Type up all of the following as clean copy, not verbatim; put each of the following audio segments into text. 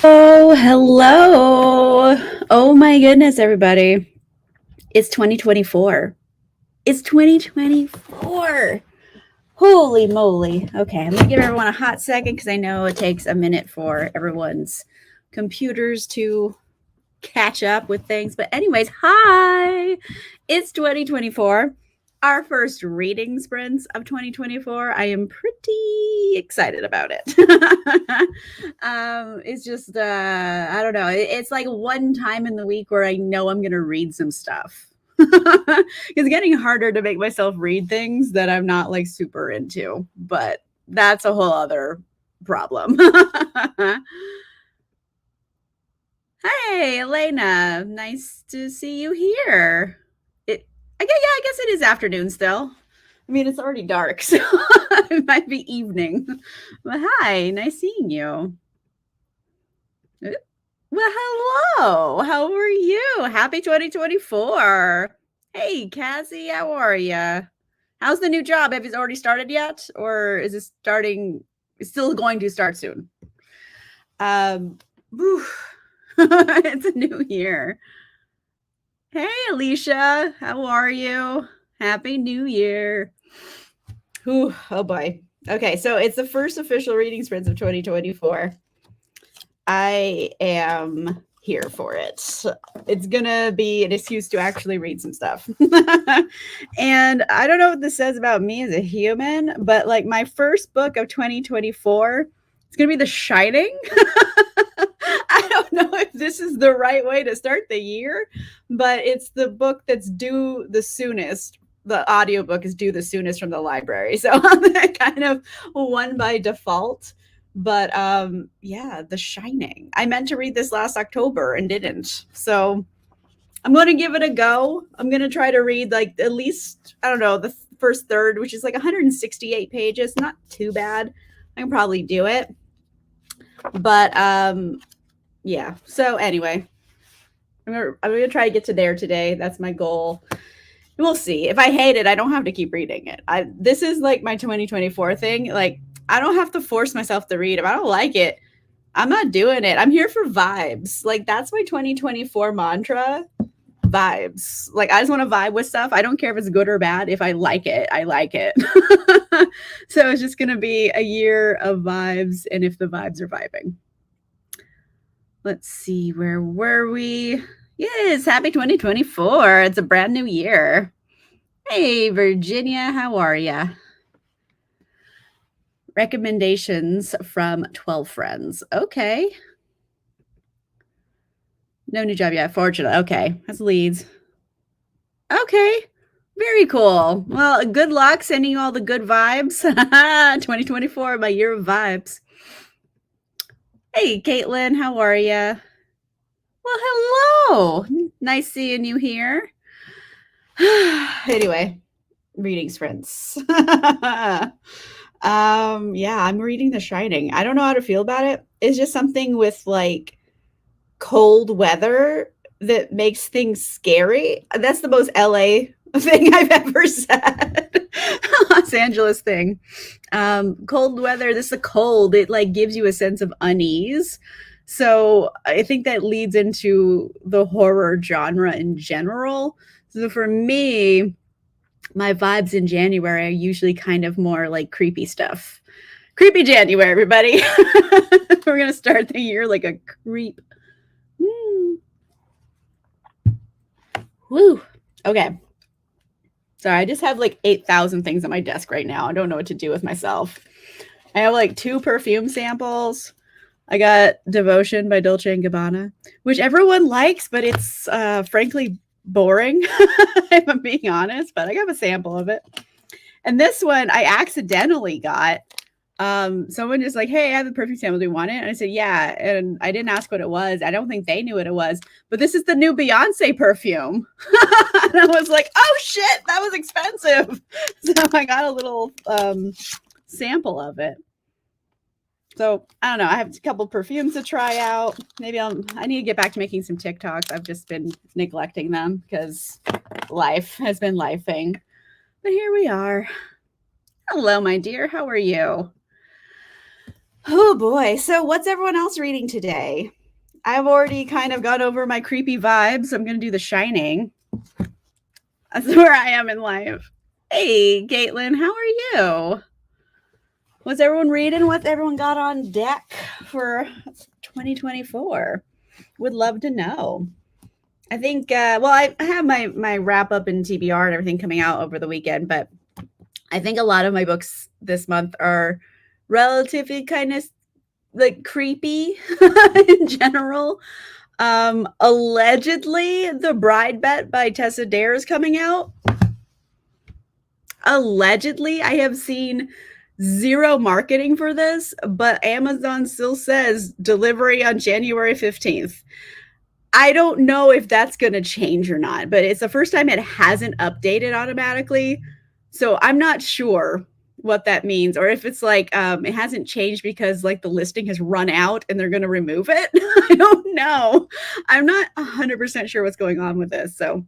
Oh, hello. Oh my goodness, everybody. It's 2024. It's 2024. Holy moly. Okay, I'm going to give everyone a hot second because I know it takes a minute for everyone's computers to catch up with things. But, anyways, hi. It's 2024. Our first reading sprints of 2024. I am pretty excited about it. It's just I don't know. It's like one time in the week where I know I'm gonna read some stuff. It's getting harder to make myself read things that I'm not like super into, but that's a whole other problem. Hey, Elena, nice to see you here. I guess it is afternoon still. I mean, it's already dark, so it might be evening. But hi, nice seeing you. Uh, Well, hello. How are you? Happy 2024. Hey, Cassie, how are you? How's the new job? Have you already started yet? Or is it starting, it's still going to start soon? Um, whew. It's a new year. Hey, Alicia, how are you? Happy New Year. Whew, oh boy. Okay, so it's the first official reading sprints of 2024. I am here for it. It's gonna be an excuse to actually read some stuff. And I don't know what this says about me as a human, but like my first book of 2024, it's gonna be The Shining. I don't know if this is the right way to start the year, but it's the book that's due the soonest. The audiobook is due the soonest from the library. So I'm kind of one by default. But yeah, The Shining. I meant to read this last October and didn't. So I'm going to give it a go. I'm going to try to read like at least, I don't know, the first third, which is like 168 pages. Not too bad. I can probably do it. But yeah. So anyway, I'm gonna try to get to there today. That's my goal. We'll see. If I hate it, I don't have to keep reading it. This is like my 2024 thing. Like I don't have to force myself to read. If I don't like it, I'm not doing it. I'm here for vibes. Like that's my 2024 mantra. Vibes. Like I just want to vibe with stuff. I don't care if it's good or bad. If I like it, I like it. So it's just gonna be a year of vibes, and if the vibes are vibing. Let's see, where were we? Yes, happy 2024. It's a brand new year. Hey, Virginia, how are ya? Recommendations from 12 friends. Okay. No new job yet. Fortunate. Okay. That's leads. Okay. Very cool. Well, good luck sending you all the good vibes. 2024, my year of vibes. Hey, Caitlin, how are ya? Well, hello. Nice seeing you here. Anyway, reading sprints. Yeah, I'm reading The Shining. I don't know how to feel about it. It's just something with like cold weather that makes things scary. That's the most LA thing I've ever said. Los Angeles thing. Cold weather, this is a cold. It like gives you a sense of unease. So I think that leads into the horror genre in general. So for me, my vibes in January are usually kind of more like creepy stuff. Creepy January, everybody. We're going to start the year like a creep. Woo. Okay. Sorry, I just have like 8,000 things on my desk right now. I don't know what to do with myself. I have like 2 perfume samples. I got Devotion by Dolce & Gabbana, which everyone likes, but it's frankly boring, if I'm being honest, but I got a sample of it. And this one I accidentally got. Someone just like, hey, I have the perfume sample. Do you want it? And I said, yeah. And I didn't ask what it was. I don't think they knew what it was, but this is the new Beyonce perfume. And I was like, oh shit, that was expensive. So I got a little sample of it. So I don't know. I have a couple perfumes to try out. Maybe I need to get back to making some TikToks. I've just been neglecting them because life has been lifing. But here we are. Hello, my dear. How are you? Oh boy. So what's everyone else reading today? I've already kind of got over my creepy vibes. I'm going to do The Shining. That's where I am in life. Hey, Caitlin, how are you? What's everyone reading? What's everyone got on deck for 2024? Would love to know. I think, I have my wrap up in TBR and everything coming out over the weekend, but I think a lot of my books this month are relatively kind of like creepy in general. Allegedly, The Bride Bet by Tessa Dare is coming out. Allegedly, I have seen zero marketing for this, but Amazon still says delivery on January 15th. I don't know if that's going to change or not, but it's the first time it hasn't updated automatically. So I'm not sure what that means, or if it's like it hasn't changed because like the listing has run out and they're going to remove it. I don't know. I'm not 100% sure what's going on with this. So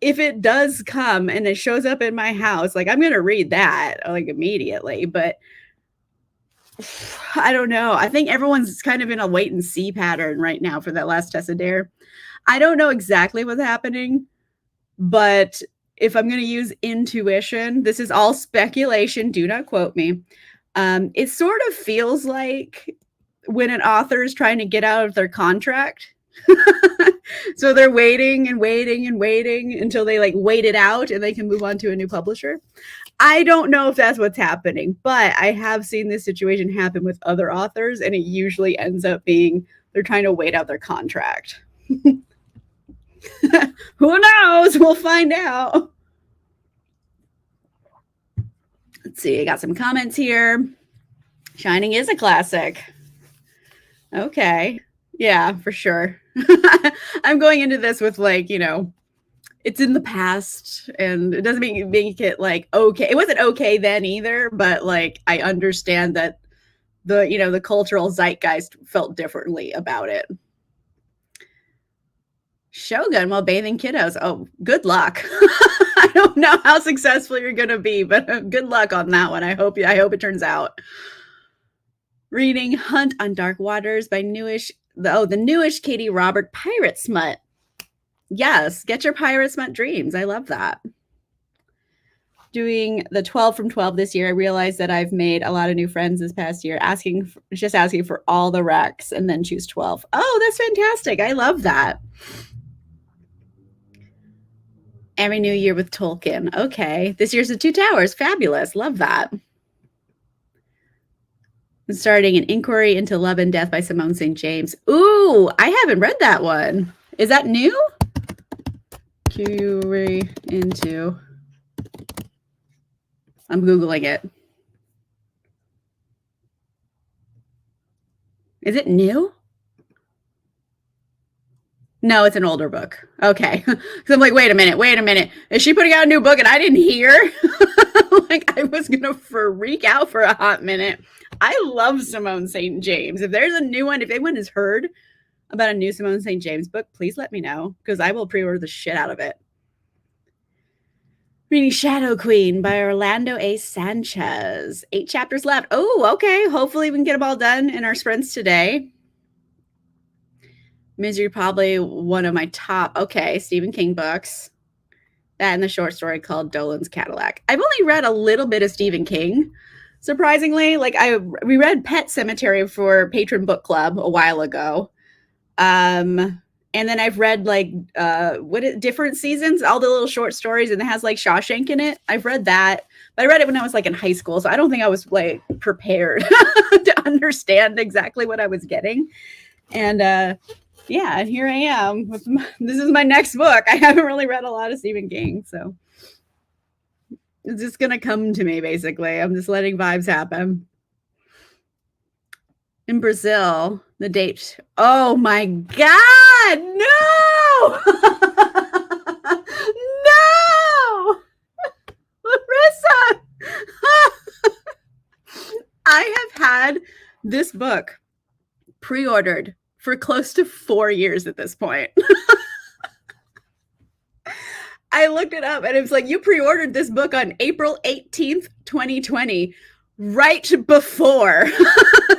if it does come and it shows up in my house, like I'm going to read that like immediately, but I don't know. I think everyone's kind of in a wait and see pattern right now for that last Tessa Dare. I don't know exactly what's happening, but if I'm going to use intuition, this is all speculation. Do not quote me. It sort of feels like when an author is trying to get out of their contract. So they're waiting and waiting and waiting until they like wait it out and they can move on to a new publisher. I don't know if that's what's happening, but I have seen this situation happen with other authors, and it usually ends up being they're trying to wait out their contract. Who knows? We'll find out. Let's see. I got some comments here. Shining is a classic. Okay. Yeah, for sure. I'm going into this with like, it's in the past and it doesn't make it like okay. It wasn't okay then either, but like I understand that the cultural zeitgeist felt differently about it. Shogun while bathing kiddos. Oh, good luck. I don't know how successful you're going to be, but good luck on that one. I hope it turns out. Reading Hunt on Dark Waters by the newish Katie Robert Pirate Smut. Yes, get your Pirate Smut dreams. I love that. Doing the 12 from 12 this year, I realized that I've made a lot of new friends this past year, asking for all the recs and then choose 12. Oh, that's fantastic. I love that. Every new year with Tolkien. Okay. This year's The Two Towers. Fabulous. Love that. I'm starting An Inquiry into Love and Death by Simone St. James. Ooh, I haven't read that one. Is that new? Inquiry into... I'm Googling it. Is it new? No, it's an older book. Okay. So I'm like, wait a minute. Is she putting out a new book and I didn't hear? Like I was going to freak out for a hot minute. I love Simone St. James. If there's a new one, if anyone has heard about a new Simone St. James book, please let me know because I will pre-order the shit out of it. Reading Shadow Queen by Orlando A. Sanchez. 8 chapters left. Oh, okay. Hopefully we can get them all done in our sprints today. Misery, probably one of my top, Stephen King books. That and the short story called Dolan's Cadillac. I've only read a little bit of Stephen King, surprisingly. Like we read Pet Cemetery for Patron Book Club a while ago. And then I've read like different seasons, all the little short stories, and it has like Shawshank in it. I've read that, but I read it when I was like in high school, so I don't think I was like prepared to understand exactly what I was getting. And yeah, and here I am. This is my next book. I haven't really read a lot of Stephen King, so it's just gonna come to me basically. I'm just letting vibes happen. In Brazil, the date. Oh my God, no! No! Larissa! I have had this book pre-ordered for close to 4 years at this point. I looked it up and it was like, you pre-ordered this book on April 18th, 2020, right before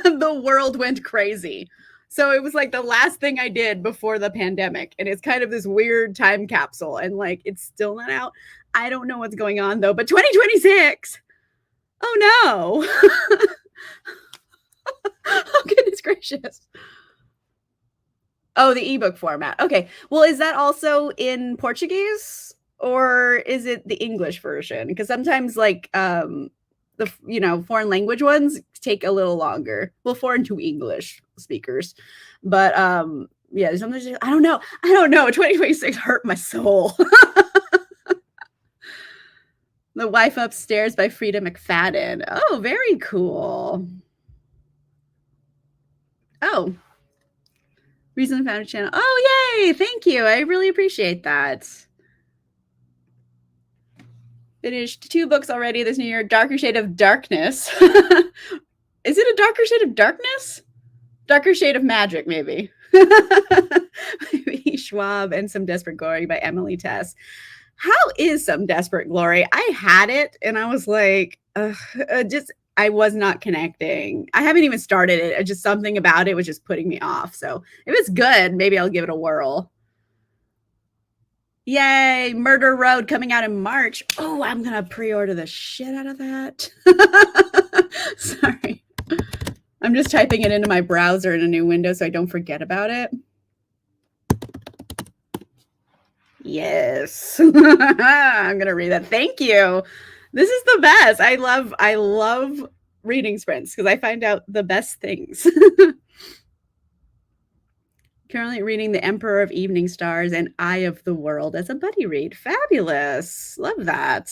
the world went crazy. So it was like the last thing I did before the pandemic. And it's kind of this weird time capsule. And like it's still not out. I don't know what's going on though. But 2026. Oh no. Oh goodness gracious. Oh, the ebook format. Okay. Well, is that also in Portuguese or is it the English version? Because sometimes like foreign language ones take a little longer. Well, foreign to English speakers. But yeah, sometimes I don't know. I don't know. 2026 hurt my soul. The Wife Upstairs by Frida McFadden. Oh, very cool. Oh, Reason Found Channel. Oh, yay! Thank you. I really appreciate that. Finished 2 books already this new year. Darker Shade of Darkness. Is it a darker shade of darkness? Darker Shade of Magic, maybe. Maybe Schwab and Some Desperate Glory by Emily Tess. How is Some Desperate Glory? I had it and I was like, I was not connecting. I haven't even started it. Just something about it was just putting me off. So if it's good, maybe I'll give it a whirl. Yay, Murder Road coming out in March. Oh, I'm going to pre-order the shit out of that. Sorry. I'm just typing it into my browser in a new window so I don't forget about it. Yes. I'm going to read that. Thank you. This is the best. I love reading sprints because I find out the best things. Currently reading The Emperor of Evening Stars and Eye of the World as a buddy read. Fabulous. Love that.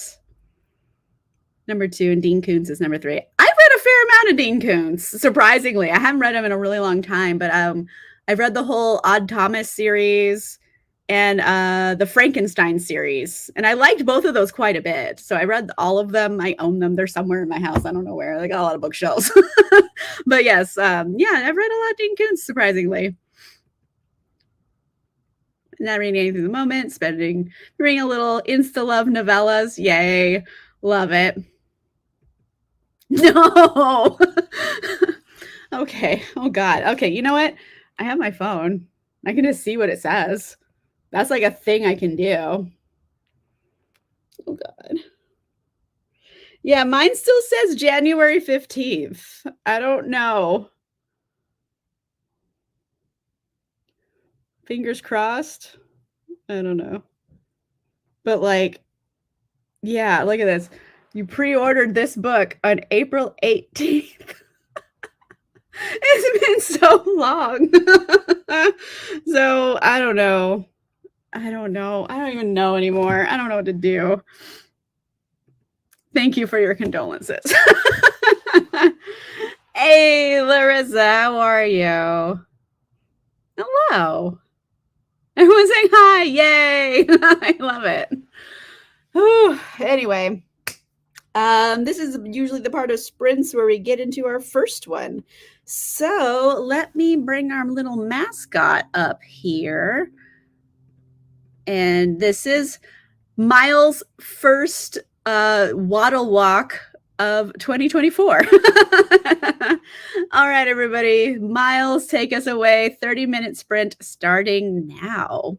Number 2, and Dean Koontz is number 3. I've read a fair amount of Dean Koontz, surprisingly. I haven't read him in a really long time, but I've read the whole Odd Thomas series and the Frankenstein series. And I liked both of those quite a bit. So I read all of them. I own them. They're somewhere in my house. I don't know where. I got a lot of bookshelves. But yes, yeah, I've read a lot of Dean Koontz, surprisingly. Not reading anything at the moment, reading a little Insta Love novellas. Yay. Love it. No. Okay. Oh God. Okay. You know what? I have my phone. I can just see what it says. That's like a thing I can do. Oh God. Yeah, mine still says January 15th. I don't know. Fingers crossed. I don't know. But like, yeah, look at this. You pre-ordered this book on April 18th. It's been so long. So I don't know. I don't even know anymore. I don't know what to do. Thank you for your condolences. Hey, Larissa, how are you? Hello. Everyone's saying hi. Yay. I love it. Whew. Anyway, this is usually the part of sprints where we get into our first one. So let me bring our little mascot up here. And this is Miles' first waddle walk of 2024. All right, everybody. Miles, take us away. 30-minute sprint starting now.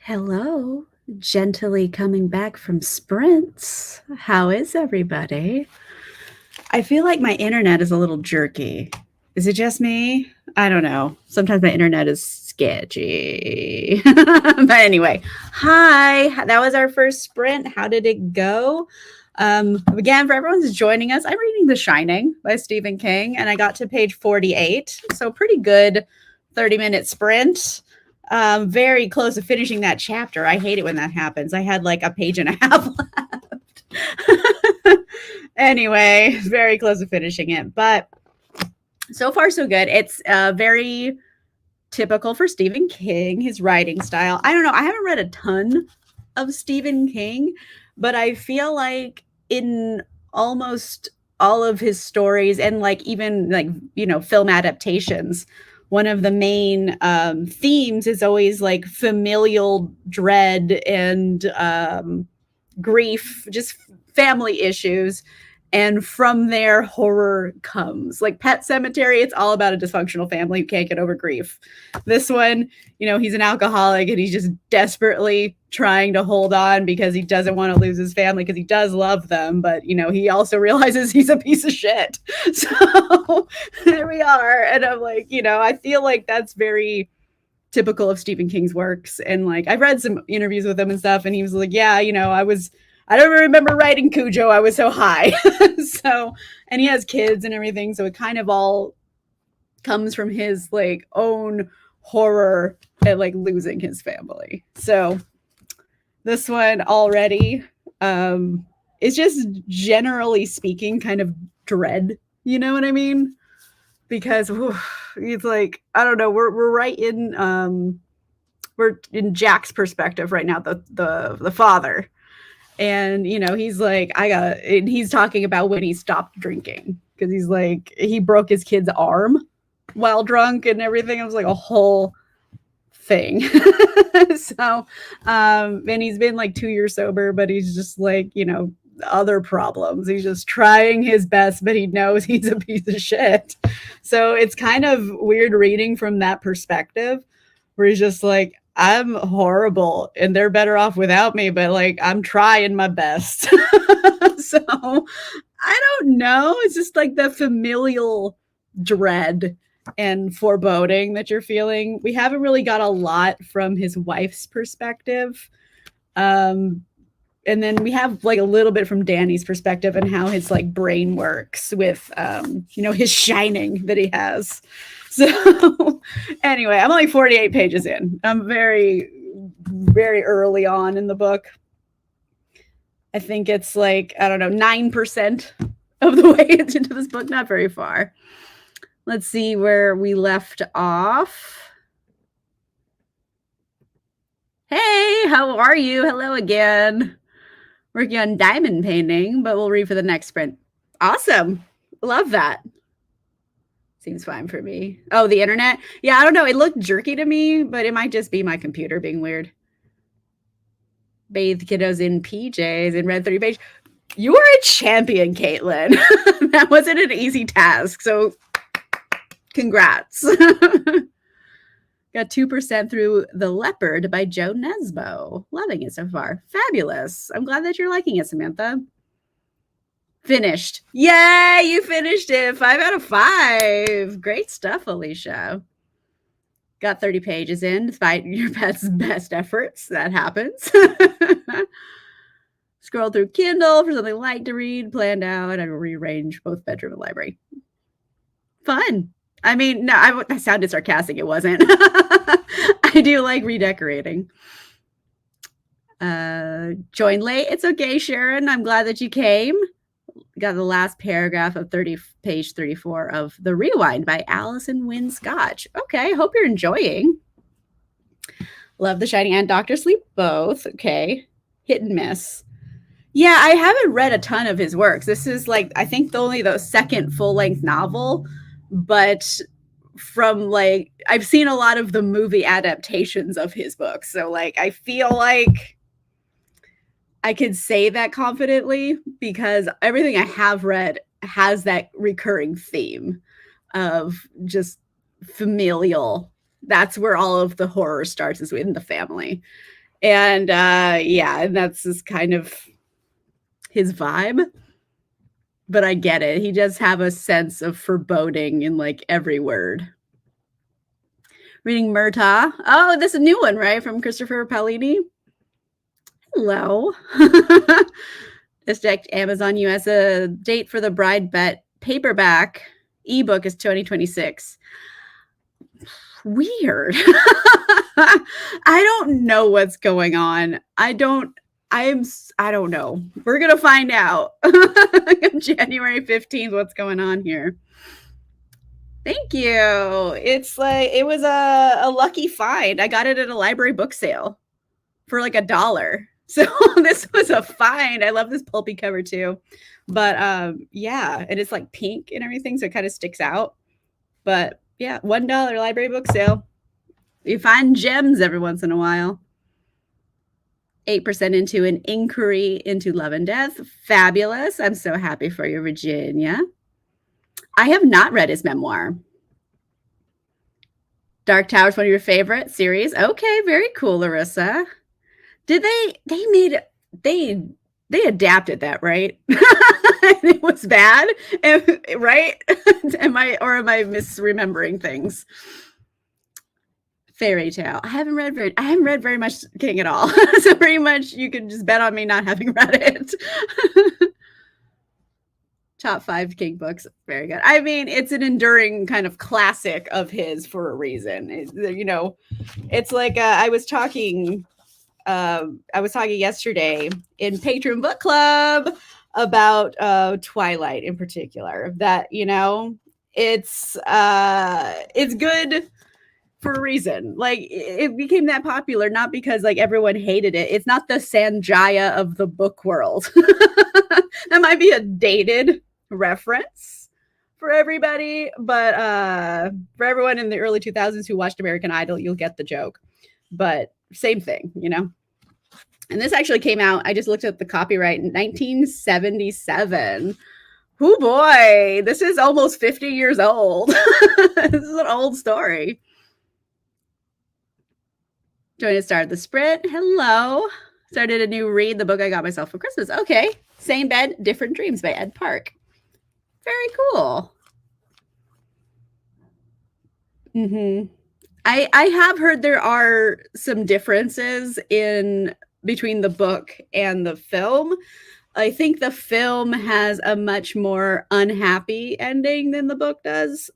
Hello, gently coming back from sprints. How is everybody? I feel like my internet is a little jerky. Is it just me? I don't know. Sometimes my internet is sketchy. But anyway, hi. That was our first sprint. How did it go? Again, for everyone who's joining us, I'm reading The Shining by Stephen King, and I got to page 48. So pretty good 30-minute sprint. Very close to finishing that chapter. I hate it when that happens. I had like a page and a half left. Anyway, very close to finishing it, but so far so good. It's very typical for Stephen King, his writing style. I don't know. I haven't read a ton of Stephen King, but I feel like in almost all of his stories and like even like, film adaptations, one of the main themes is always like familial dread and grief, just family issues. And from there, horror comes. Like Pet Sematary, it's all about a dysfunctional family who can't get over grief. This one, he's an alcoholic and he's just desperately trying to hold on because he doesn't want to lose his family because he does love them. But, he also realizes he's a piece of shit. So there we are. And I'm like, I feel like that's very typical of Stephen King's works. And like, I've read some interviews with him and stuff. And he was like, yeah, I don't remember writing Cujo. I was so high. And he has kids and everything. So it kind of all comes from his like own horror at like losing his family. So this one already is just generally speaking kind of dread. You know what I mean? Because it's like, I don't know, we're right in we're in Jack's perspective right now, the father. And, he's like, and he's talking about when he stopped drinking because he's like, he broke his kid's arm while drunk and everything. It was like a whole thing. So, and he's been like 2 years sober, but he's just like, other problems. He's just trying his best, but he knows he's a piece of shit. So it's kind of weird reading from that perspective where he's just like, I'm horrible and they're better off without me, but like I'm trying my best. So I don't know. It's just like the familial dread and foreboding that you're feeling. We haven't really got a lot from his wife's perspective. And then we have like a little bit from Danny's perspective and how his like brain works with, his shining that he has. So anyway, I'm only 48 pages in. I'm very, very early on in the book. I think it's like, I don't know, 9% of the way into this book, not very far. Let's see where we left off. Hey, how are you? Hello again. Working on diamond painting, but we'll read for the next sprint. Awesome. Love that. Seems fine for me. Oh, the internet? Yeah, I don't know. It looked jerky to me, but it might just be my computer being weird. Bathe kiddos in PJs and read 30 pages. You are a champion, Caitlin. That wasn't an easy task, so congrats. Got 2% through The Leopard by Joe Nesbo. Loving it so far. Fabulous. I'm glad that you're liking it, Samantha. Finished. Yay, you finished it. 5 out of 5. Great stuff, Alicia. Got 30 pages in despite your pet's best efforts. That happens. Scroll through Kindle for something light to read, planned out, and rearrange both bedroom and library. Fun. I mean, no, I sounded sarcastic. It wasn't. I do like redecorating. Join late. It's okay, Sharon. I'm glad that you came. Got the last paragraph of page 34 of The Rewind by Allison Wynne Scotch. Okay, hope you're enjoying. Love The Shining and Dr. Sleep both. Okay, hit and miss. Yeah, I haven't read a ton of his works. This is like, I think only the second full-length novel, but from like, I've seen a lot of the movie adaptations of his books. So like, I feel like I could say that confidently because everything I have read has that recurring theme of just familial. That's where all of the horror starts, is within the family. And yeah, and that's just kind of his vibe. But I get it. He does have a sense of foreboding in like every word. Reading Murtaugh. Oh, this is a new one, right? From Christopher Paolini. Hello. This checked Amazon US. A date for the Bride Bet paperback ebook is 2026. Weird. I don't know what's going on. I don't know. We're going to find out on January 15th what's going on here. Thank you. It's like it was a lucky find. I got it at a library book sale for like $1. So this was a find. I love this pulpy cover too. But yeah, and it's like pink and everything, so it kind of sticks out. But yeah, $1 library book sale. You find gems every once in a while. 8% into An Inquiry into Love and Death. Fabulous. I'm so happy for you, Virginia. I have not read his memoir. Dark Tower is one of your favorite series. Okay, very cool, Larissa. Did they adapted that, right? It was bad, right? Am I misremembering things? Fairy Tale. I haven't read very much King at all. So pretty much you can just bet on me not having read it. Top 5 King books. Very good. I mean, it's an enduring kind of classic of his for a reason. It's like I was talking yesterday in Patreon Book Club about Twilight in particular. That it's good for a reason. Like it became that popular not because like everyone hated it. It's not the Sanjaya of the book world. That might be a dated reference for everybody, but for everyone in the early 2000s who watched American Idol, you'll get the joke. But same thing, And this actually came out, I just looked at the copyright, in 1977. Oh boy, this is almost 50 years old. This is an old story. Join to start the sprint. Hello. Started a new read, The Book I Got Myself for Christmas. Okay. Same Bed, Different Dreams by Ed Park. Very cool. I have heard there are some differences between the book and the film. I think the film has a much more unhappy ending than the book does.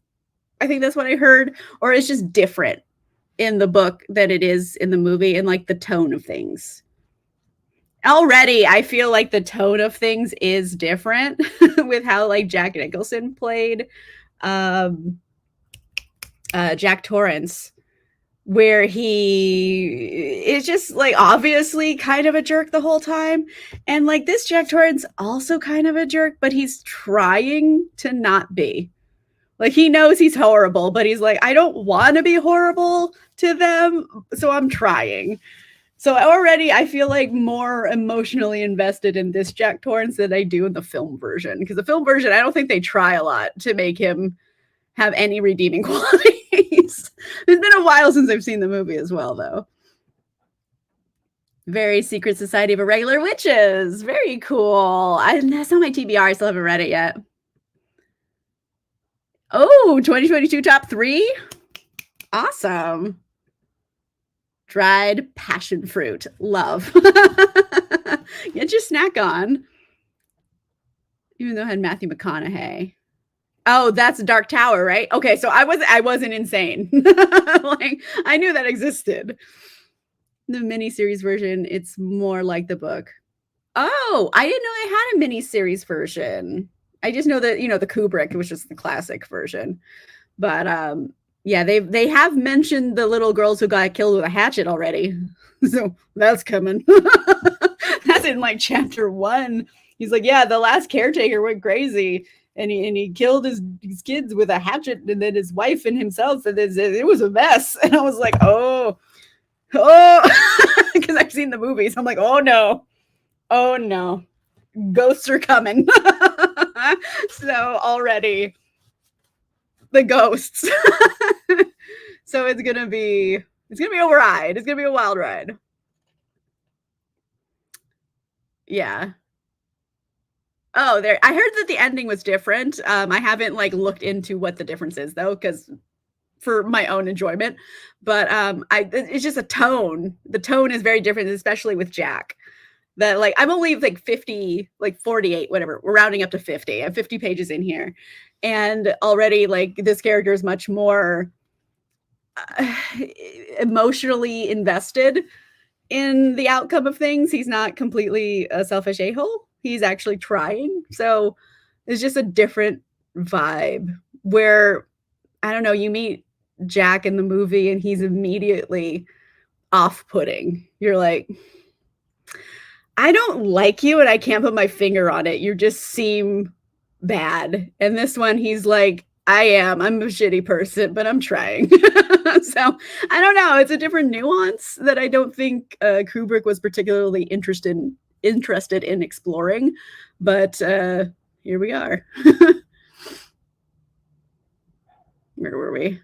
I think that's what I heard. Or it's just different in the book than it is in the movie, and like the tone of things. Already, I feel like the tone of things is different with how like Jack Nicholson played Jack Torrance, where he is just like obviously kind of a jerk the whole time. And like this Jack Torrance also kind of a jerk, but he's trying to not be. Like he knows he's horrible, but he's like, I don't want to be horrible to them, so I'm trying. So already I feel like more emotionally invested in this Jack Torrance than I do in the film version. Because the film version, I don't think they try a lot to make him have any redeeming qualities. It's been a while since I've seen the movie as well, though. Very Secret Society of Irregular Witches. Very cool. That's not my TBR. I still haven't read it yet. Oh, 2022 top 3? Awesome. Dried passion fruit. Love. Get your snack on. Even though it had Matthew McConaughey. Oh, that's Dark Tower, right? Okay, so I wasn't insane. Like I knew that existed. The miniseries version, it's more like the book. Oh, I didn't know they had a miniseries version. I just know that the Kubrick, it was just the classic version. But yeah, they have mentioned the little girls who got killed with a hatchet already. So that's coming. That's in like chapter 1. He's like, yeah, the last caretaker went crazy. And he killed his kids with a hatchet, and then his wife and himself, and it was a mess. And I was like, oh, because I've seen the movies. I'm like, oh no, ghosts are coming. So already, the ghosts. So it's gonna be a ride. It's gonna be a wild ride. Yeah. Oh, there I heard that the ending was different. I haven't, like, looked into what the difference is though, because for my own enjoyment, but, it's just a tone. The tone is very different, especially with Jack. That, like, I'm only, like, 50, like, 48, whatever. We're rounding up to 50. I have 50 pages in here, and already, like, this character is much more, uh, emotionally invested in the outcome of things. He's not completely a selfish a-hole. He's actually trying. So it's just a different vibe where I don't know, you meet Jack in the movie and he's immediately off-putting. You're like, I don't like you and I can't put my finger on it. You just seem bad. And this one, he's like, I'm a shitty person, but I'm trying. So I don't know. It's a different nuance that I don't think Kubrick was particularly interested in exploring. But here we are. Where were we?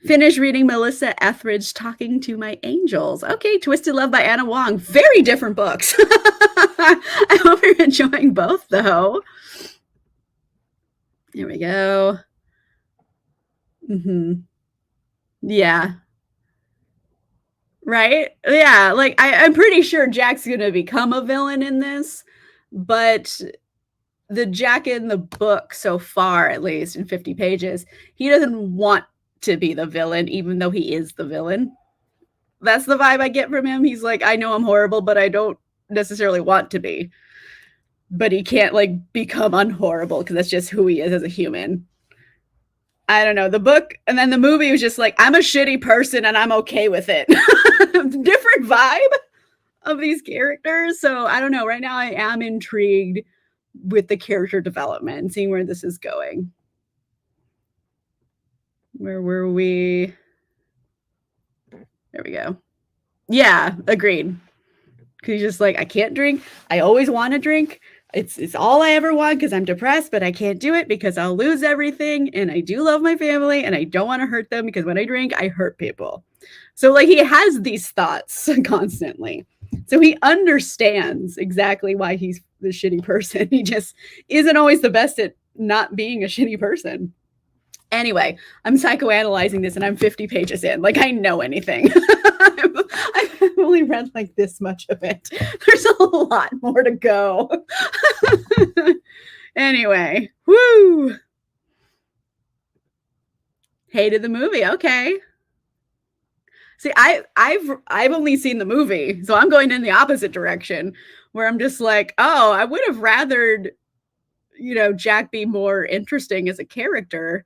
Finish reading Melissa Etheridge Talking to My Angels. Okay, Twisted Love by Anna Wong. Very different books. I hope you're enjoying both, though. Here we go. Hmm. Yeah. Right? Yeah. Like I'm pretty sure Jack's gonna become a villain in this, but the Jack in the book so far, at least in 50 pages, he doesn't want to be the villain, even though he is the villain. That's the vibe I get from him. He's like, I know I'm horrible, but I don't necessarily want to be. But he can't like become unhorrible because that's just who he is as a human. I don't know. The book and then the movie was just like, I'm a shitty person and I'm okay with it. Different vibe of these characters. So I don't know. Right now I am intrigued with the character development, seeing where this is going. Where were we? There we go. Yeah, agreed. Cause he's just like, I can't drink. I always want to drink. It's all I ever want because I'm depressed, but I can't do it because I'll lose everything. And I do love my family and I don't want to hurt them because when I drink, I hurt people. So like he has these thoughts constantly. So he understands exactly why he's the shitty person. He just isn't always the best at not being a shitty person. Anyway, I'm psychoanalyzing this and I'm 50 pages in. Like I know anything. I've only read like this much of it. There's a lot more to go. Anyway, woo. Hated the movie. Okay. See, I've only seen the movie, so I'm going in the opposite direction where I'm just like, oh, I would have rathered, Jack be more interesting as a character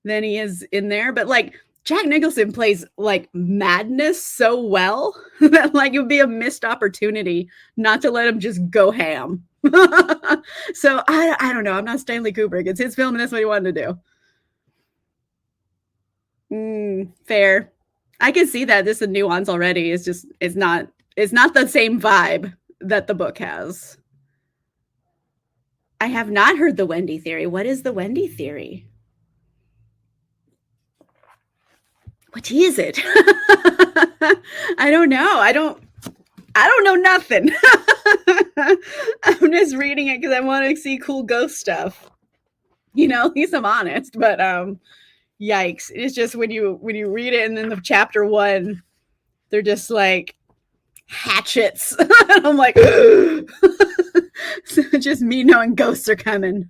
than he is in there. But like Jack Nicholson plays like madness so well that like it would be a missed opportunity not to let him just go ham. So I don't know. I'm not Stanley Kubrick. It's his film and that's what he wanted to do. Fair. I can see that this is a nuance already. It's not the same vibe that the book has. I have not heard the Wendy theory. What is the Wendy theory? What is it? I don't know. I don't know nothing. I'm just reading it because I want to see cool ghost stuff. At least I'm honest. But yikes. It's just when you read it and then the chapter 1, they're just like hatchets. I'm like, so just me knowing ghosts are coming.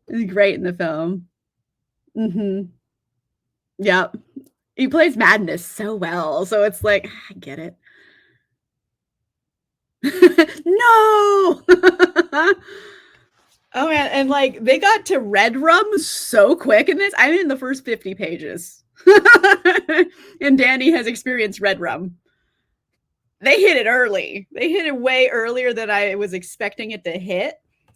It's great in the film. Mm-hmm. Yep. He plays madness so well. So it's like, I get it. No. Oh man, and like they got to red rum so quick in this. I'm in the first 50 pages. And Danny has experienced red rum. They hit it early. They hit it way earlier than I was expecting it to hit.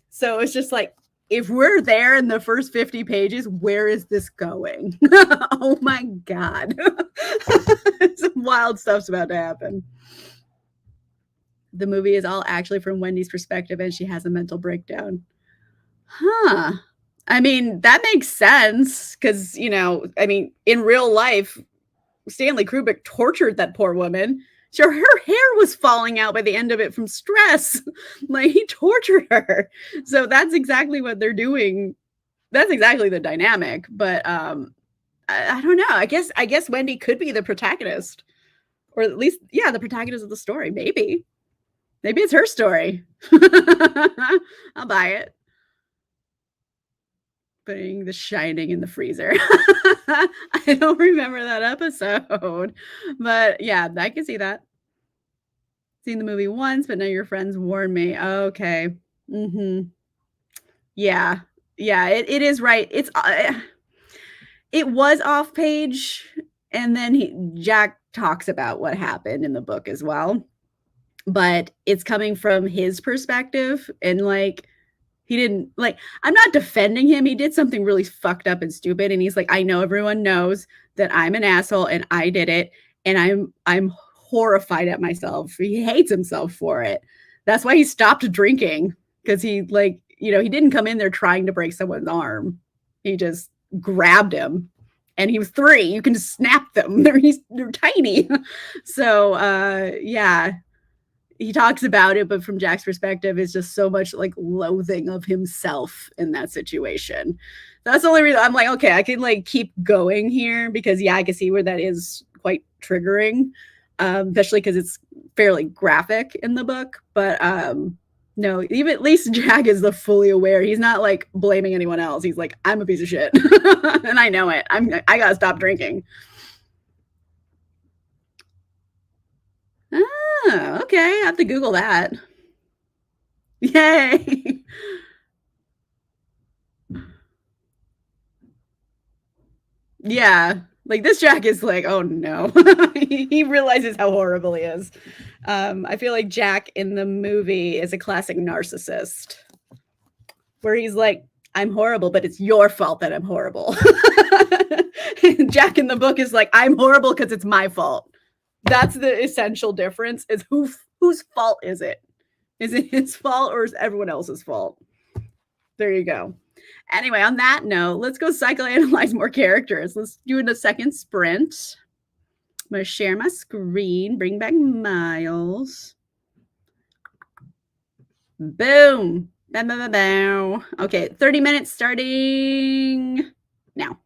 So it's just like, if we're there in the first 50 pages, where is this going? Oh my God. Some wild stuff's about to happen. The movie is all actually from Wendy's perspective and she has a mental breakdown. Huh. I mean, that makes sense because, in real life, Stanley Kubrick tortured that poor woman. So her hair was falling out by the end of it from stress. Like he tortured her. So that's exactly what they're doing. That's exactly the dynamic. But I don't know. I guess Wendy could be the protagonist. Or at least, yeah, the protagonist of the story. Maybe. Maybe it's her story. I'll buy it. Putting The Shining in the freezer. I don't remember that episode, but yeah, I can see that. Seen the movie once, but now your friends warned me. Okay. Mhm. Yeah. Yeah, it is right. It was off page, and then Jack talks about what happened in the book as well, but it's coming from his perspective, and, like, he didn't like, I'm not defending him, he did something really fucked up and stupid, and he's like, "I know everyone knows that I'm an asshole and I did it, and I'm horrified at myself." He hates himself for it. That's why he stopped drinking, because he, like, he didn't come in there trying to break someone's arm. He just grabbed him, and he was 3, you can just snap them. They're tiny. So, yeah, he talks about it, but from Jack's perspective, it's just so much like loathing of himself in that situation. That's the only reason I'm like, okay, I can like keep going here because yeah, I can see where that is quite triggering, especially because it's fairly graphic in the book. But no, even at least Jack is the fully aware. He's not like blaming anyone else. He's like, I'm a piece of shit, and I know it. I gotta stop drinking. Oh, okay. I have to Google that. Yay. Yeah. Like this Jack is like, oh no. He realizes how horrible he is. I feel like Jack in the movie is a classic narcissist where he's like, I'm horrible, but it's your fault that I'm horrible. Jack in the book is like, I'm horrible because it's my fault. That's the essential difference is whose fault is it? Is it his fault or is everyone else's fault? There you go. Anyway, on that note, let's go psychoanalyze more characters. Let's do a second sprint. I'm going to share my screen, bring back Miles. Boom. Bow, bow, bow, bow. Okay, 30 minutes starting now.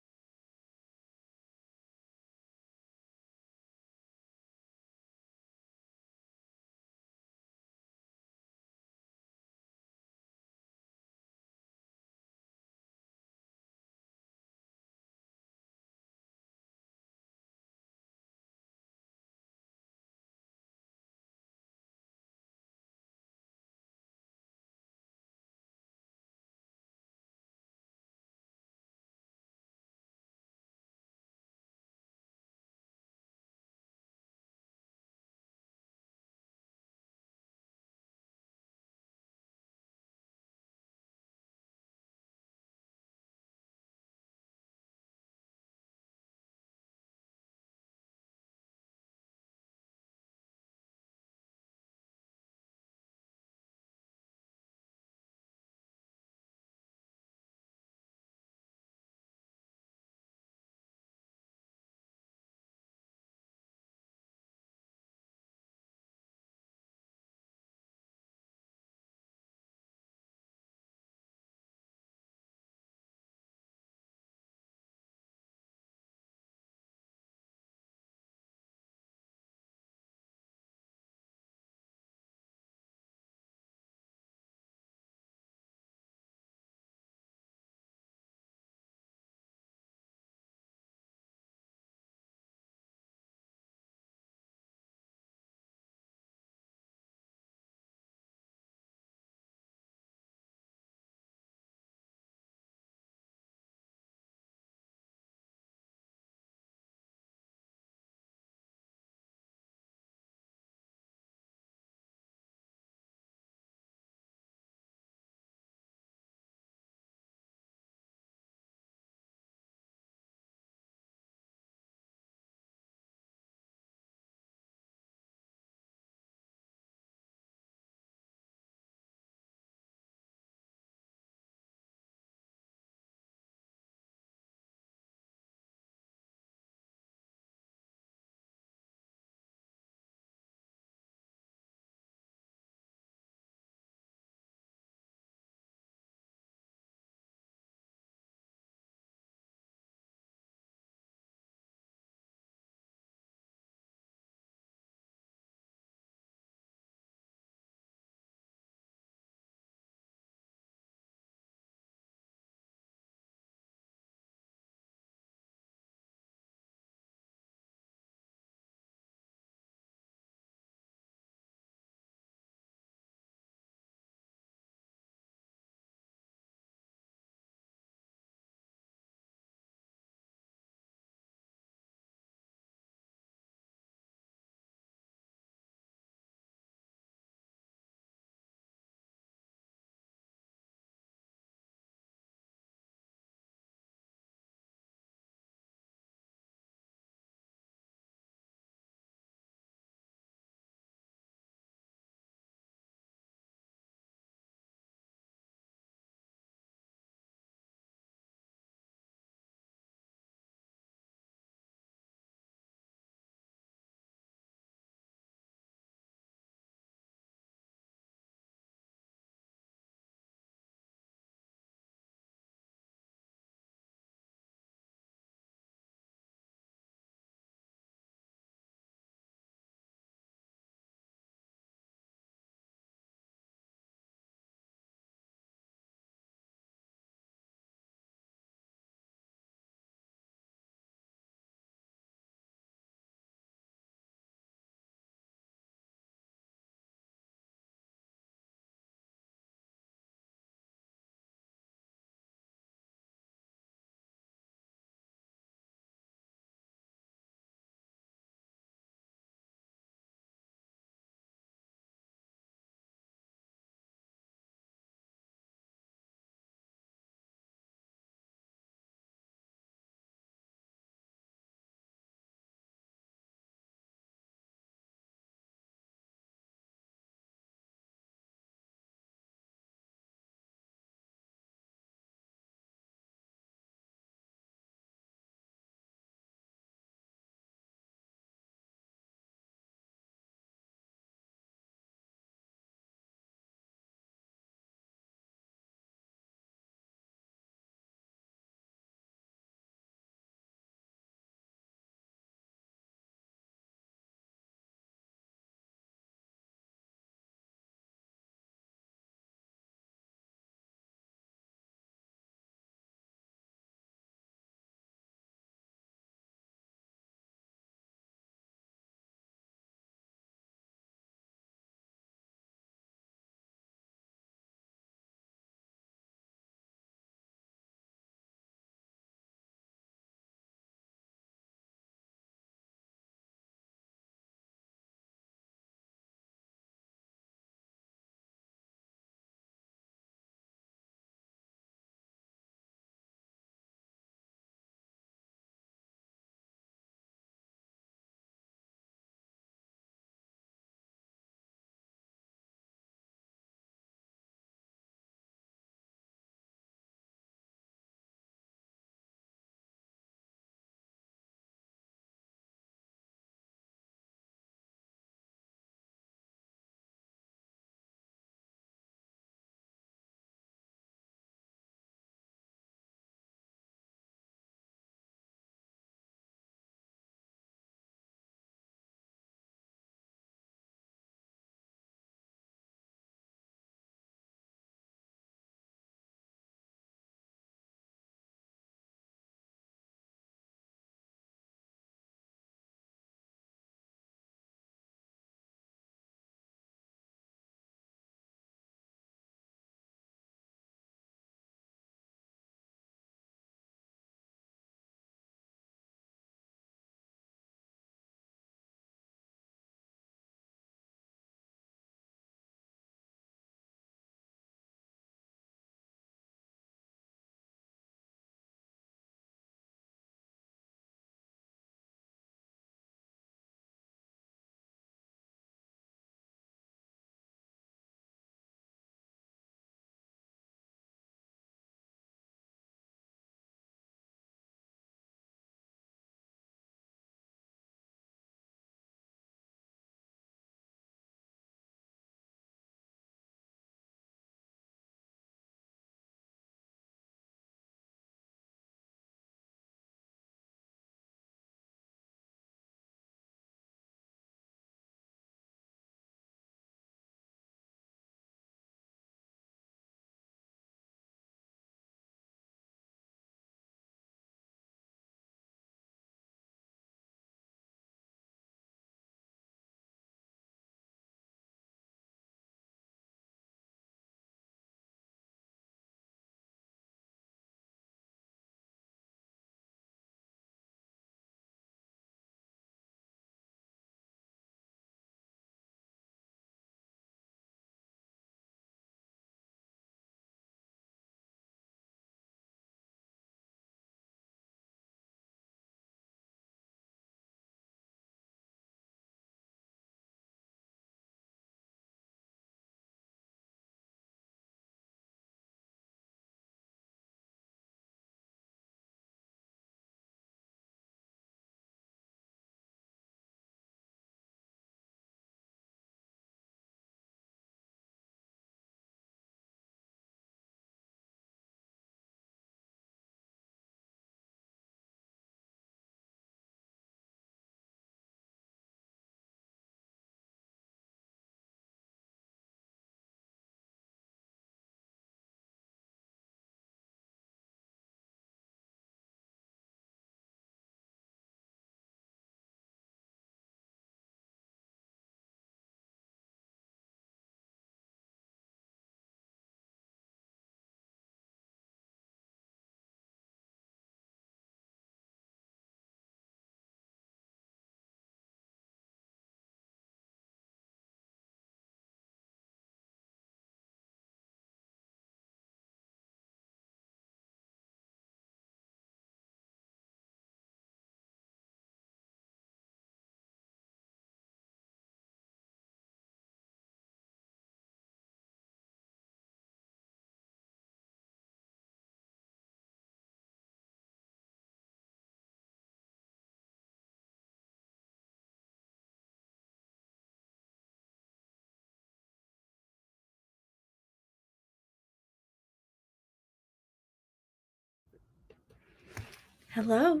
Hello.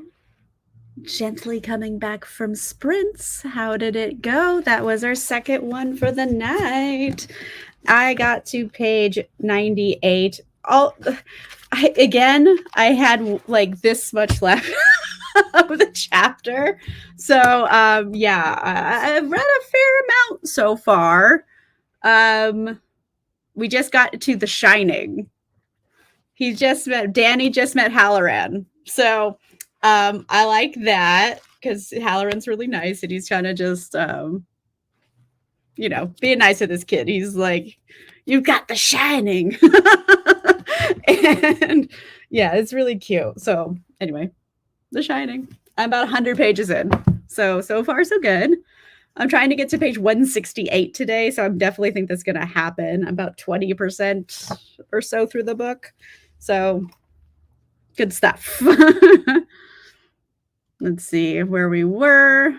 Gently coming back from sprints. How did it go? That was our second one for the night. I got to page 98. I had like this much left of the chapter. So, yeah, I've read a fair amount so far. We just got to The Shining. Danny just met Halloran. So, I like that because Halloran's really nice and he's kind of just, being nice to this kid. He's like, "You got The Shining." And yeah, it's really cute. So, anyway, The Shining. I'm about 100 pages in. So far, so good. I'm trying to get to page 168 today, so I definitely think that's going to happen. I'm about 20% or so through the book. So, good stuff. Let's see where we were.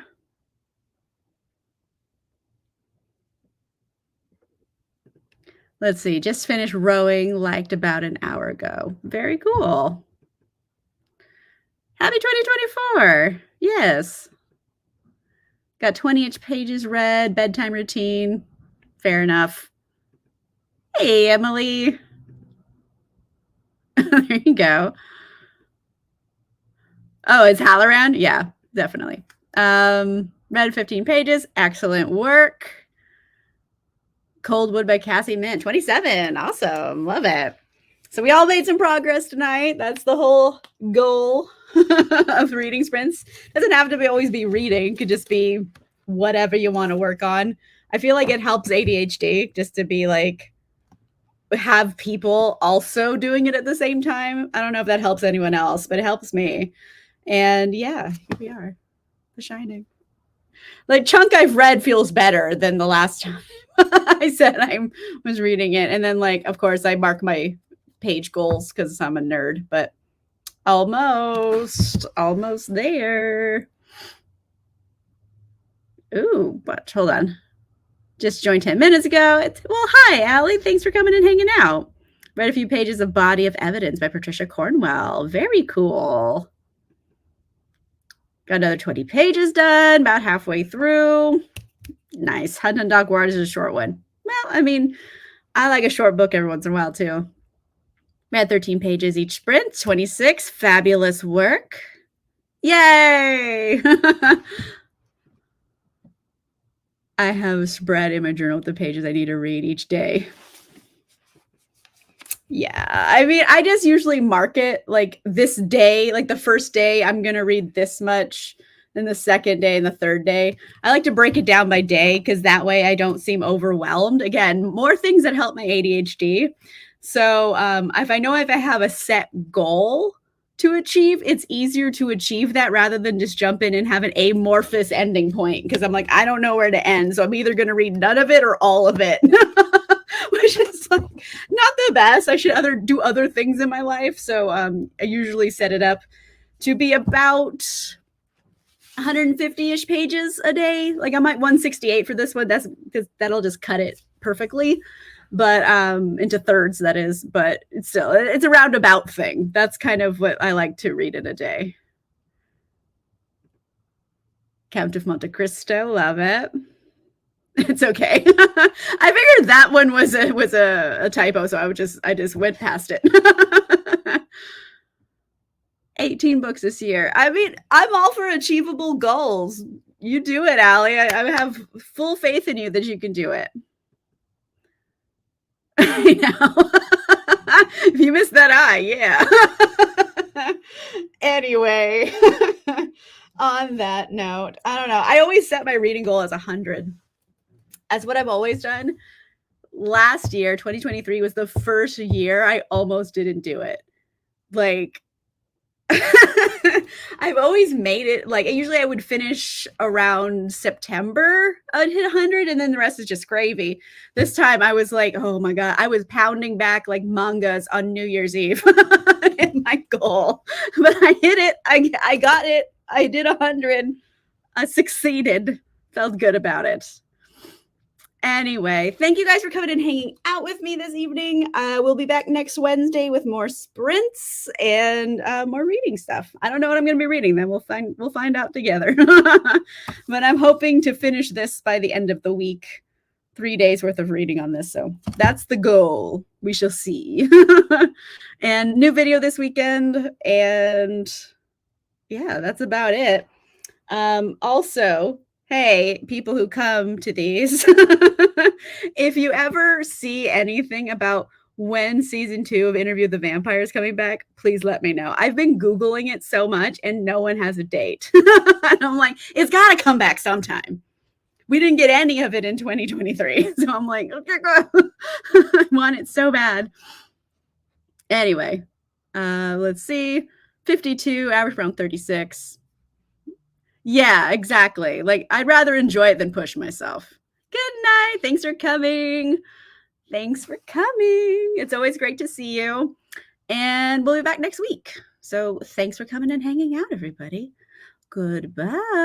Let's see, just finished rowing, liked about an hour ago. Very cool. Happy 2024. Yes. Got 20-inch pages read, bedtime routine. Fair enough. Hey, Emily. There you go. Oh, it's Halloran? Yeah, definitely. Read 15 pages. Excellent work. Coldwood by Cassie Mint, 27. Awesome. Love it. So we all made some progress tonight. That's the whole goal of reading sprints. Doesn't have to always be reading. It could just be whatever you want to work on. I feel like it helps ADHD just to be like, have people also doing it at the same time. I don't know if that helps anyone else, but it helps me. And yeah, here we are. The Shining. Like chunk I've read feels better than the last time I said I was reading it. And then like, of course, I mark my page goals because I'm a nerd, but almost there. Ooh, but hold on. Just joined 10 minutes ago. Well, hi, Allie. Thanks for coming and hanging out. Read a few pages of Body of Evidence by Patricia Cornwell. Very cool. Got another 20 pages done, about halfway through. Nice. Hunt and Dog Wars is a short one. Well, I mean, I like a short book every once in a while, too. Read 13 pages each sprint, 26. Fabulous work. Yay! I have a spread in my journal with the pages I need to read each day. Yeah, I mean, I just usually mark it like this day, like the first day, I'm going to read this much, then the second day and the third day. I like to break it down by day because that way I don't seem overwhelmed. Again, more things that help my ADHD. So if I have a set goal to achieve, it's easier to achieve that rather than just jump in and have an amorphous ending point because I'm like, I don't know where to end. So I'm either going to read none of it or all of it. Which is like not the best. I should do other things in my life. So I usually set it up to be about 150-ish pages a day. Like I might 168 for this one. That's because that'll just cut it perfectly. But into thirds, that is. But it's a roundabout thing. That's kind of what I like to read in a day. Count of Monte Cristo, love it. It's okay. I figured that one was a typo, so I just went past it. 18 books this year. I mean, I'm all for achievable goals. You do it, Allie. I have full faith in you that you can do it. I know. If you missed that eye, yeah. Anyway, on that note, I don't know. I always set my reading goal as 100. As what I've always done. Last year, 2023 was the first year I almost didn't do it. Like I've always made it like usually I would finish around September. I'd hit 100 and then the rest is just gravy. This time I was like, oh my God, I was pounding back like mangas on New Year's Eve in my goal. But I hit it. I got it. I did 100. I succeeded. Felt good about it. Anyway, thank you guys for coming and hanging out with me this evening. We'll be back next Wednesday with more sprints and more reading stuff. I don't know what I'm going to be reading. Then we'll find out together. But I'm hoping to finish this by the end of the week. 3 days worth of reading on this, so that's the goal. We shall see. And new video this weekend, and yeah, that's about it. Also, hey, people who come to these, if you ever see anything about when season 2 of Interview with the Vampire is coming back, please let me know. I've been Googling it so much and no one has a date. And I'm like, it's got to come back sometime. We didn't get any of it in 2023. So I'm like, okay, go. I want it so bad. Anyway, let's see. 52, average around 36. Yeah, exactly. Like, I'd rather enjoy it than push myself. Good night. Thanks for coming. Thanks for coming. It's always great to see you. And we'll be back next week. So thanks for coming and hanging out, everybody. Goodbye.